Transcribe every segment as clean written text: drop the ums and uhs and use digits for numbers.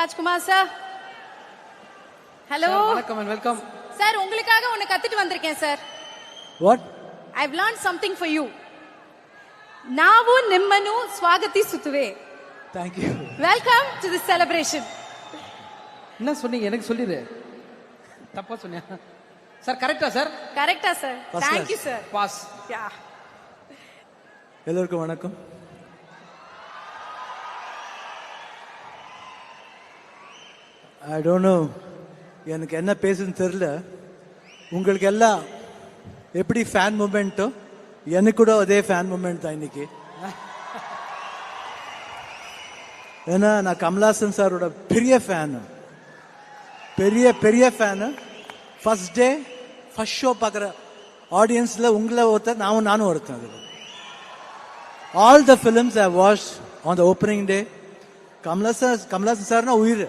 Rajkumar sir. Hello. வணக்கம் and welcome. Sir உங்களுக்காக ஒன்னு கத்துட்டு வந்திருக்கேன் sir. What? I've learned something for you. நாவு நிம்மனு ஸ்வாகத்தி சுத்துவே. Thank you. Welcome to this celebration. என்ன சொன்னீங்க எனக்கு சொல்லிரு. தப்பா சொன்னியா? சார் கரெக்ட்டா சார்? கரெக்ட்டா sir. Thank you sir. Boss. Yeah. எல்லோருக்கும் வணக்கம். ஐ டோன்ட் நோ, எனக்கு என்ன பேசுன்னு தெரியல. உங்களுக்கு எல்லாம் எப்படி ஃபேன் மூமெண்ட்டோ எனக்கு கூட அதே ஃபேன் மூமெண்ட் தான் இன்னைக்கு. ஏன்னா நான் கமல்ஹாசன் சாரோட பெரிய ஃபேனு, பெரிய பெரிய fan. First day first show பார்க்குற ஆடியன்ஸில் உங்களை ஒருத்தர், நானும் ஒருத்தன். அதில் all the films I watch on the opening day. Kamal Haasan சார்னா உயிர்.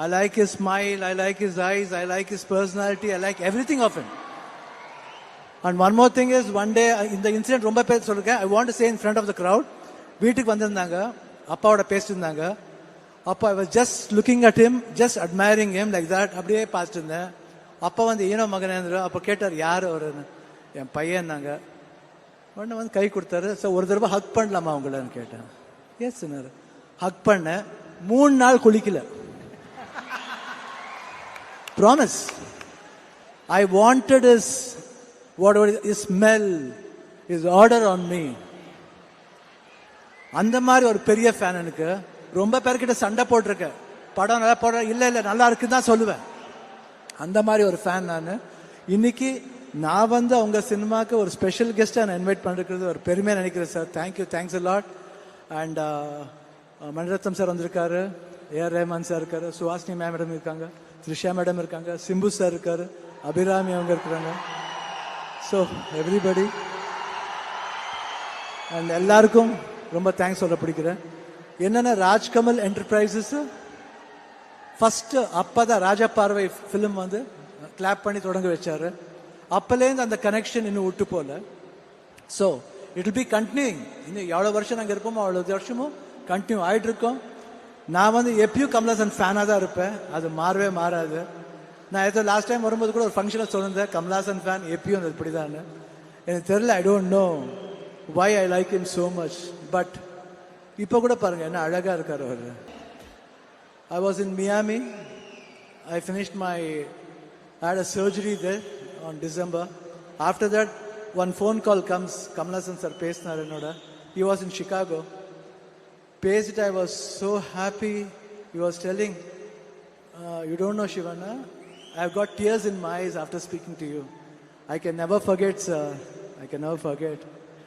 I like his smile, I like his eyes, I like his personality, I like everything of him. And one more thing is, one day, இந்த incident ரொம்ப பேர் சொல்லிருக்கேன். I want to say in front of the crowd. வீட்டுக்கு வந்திருந்தாங்க, அப்பாவோட பேசிட்டு அப்போ I was just looking at him, just admiring him like that. அப்படியே பார்த்துட்டு இருந்தேன். அப்பா வந்து ஈனோ மகனேந்திர. அப்போ கேட்டார் யார் அவருன்னு. என் பையன்னாங்க. உடனே வந்து கை கொடுத்தாரு. ஸோ ஒரு தடவை ஹக் பண்ணலாமா உங்களன்னு கேட்டேன். எஸ் ஹக் பண்ணேன். 3 நாள் குளிக்கல. Promise. I wanted his smell, his order on me. அந்த மாதிரி ஒரு பெரிய ஃபேன் எனக்கு. ரொம்ப பேர்கிட்ட சண்டை போட்டிருக்கேன். படம் நல்லா போடுற இல்லை நல்லா இருக்குன்னு தான் சொல்லுவேன். அந்த மாதிரி ஒரு ஃபேன் நான். இன்னைக்கு நான் வந்து அவங்க சினிமாவுக்கு ஒரு ஸ்பெஷல் கெஸ்டாக நான் இன்வைட் பண்ணிருக்கிறது ஒரு பெருமையாக நினைக்கிறேன் sir. Thank you, thanks a lot. And Mani Ratnam sir வந்திருக்காரு, ஏஆர் ரஹ்மான் சார் இருக்காரு, சுஹாசினி மேடம் இருக்காங்க, த்ரிஷா மேடம் இருக்காங்க, சிம்பு சார் இருக்காரு, அபிராமி அவங்க இருக்கிறாங்க. ஸோ எவ்ரிபடி அண்ட் எல்லாருக்கும் ரொம்ப தேங்க்ஸ் சொல்ல பிடிக்கிறேன். என்னென்ன ராஜ்கமல் என்டர்பிரைசஸ் ஃபர்ஸ்ட் அப்பதான் ராஜா பார்வை ஃபிலிம் வந்து கிளாப் பண்ணி தொடங்க வச்சாரு. அப்பலேருந்து அந்த கனெக்ஷன் இன்னும் விட்டு போல. So it will be continuing. இன்னும் எவ்வளோ வருஷம் நாங்கள் இருப்போமோ அவ்வளோ வருஷமும் கண்டினியூ ஆகிட்டு இருக்கோம். நான் வந்து எப்பயும் கமல்ஹாசன் ஃபேனாக தான் இருப்பேன். அது மாறவே மாறாது. நான் ஏதோ லாஸ்ட் டைம் வரும்போது கூட ஒரு ஃபங்க்ஷனில் சொல்லியிருந்தேன், கமல்ஹாசன் ஃபேன் எப்பயும் அது இப்படி தான். எனக்கு தெரியல, I don't know why I like him so much. But இப்போ கூட பாருங்க என்ன அழகாக இருக்கார் அவர். I was in Miami. I finished my had a surgery there on December. After that, one phone call comes. Kamal sir பேசினார் என்னோட. He was in Chicago. பேசிட்டு I was so happy. He was telling, you don't know Shivana, I've got tears in my eyes after speaking to you. I can never forget, sir. I can never forget.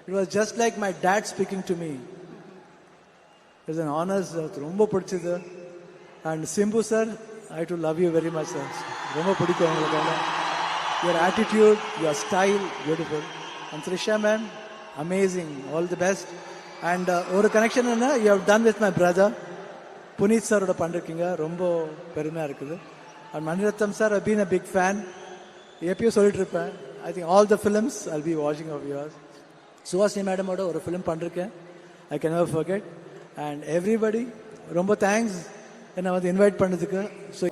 It was just like my dad speaking to me. It was an honor, sir. ரொம்ப பிடிச்சது. And Simbu sir, I too love you very much, sir. ரொம்ப பிடிக்கும் உங்களுக்கு. Your attitude, your style, beautiful. And Trisha ma'am, amazing. All the best. And ஒரு connection என்ன, you have done with my brother Puneeth சாரோட பண்ணிருக்கீங்க. ரொம்ப பெருமையாக இருக்குது. And Mani Ratnam sir I been a big fan. எப்பயும் சொல்லிட்டு இருப்பேன். I think all the films I be வாட்சிங் ஆஃப் யுவர்ஸ். சுஹாசினி மேடமோட ஒரு ஃபிலிம் பண்ணிருக்கேன். I can never forget. And everybody ரொம்ப தேங்க்ஸ் என்னை வந்து இன்வைட் பண்ணதுக்கு. ஸோ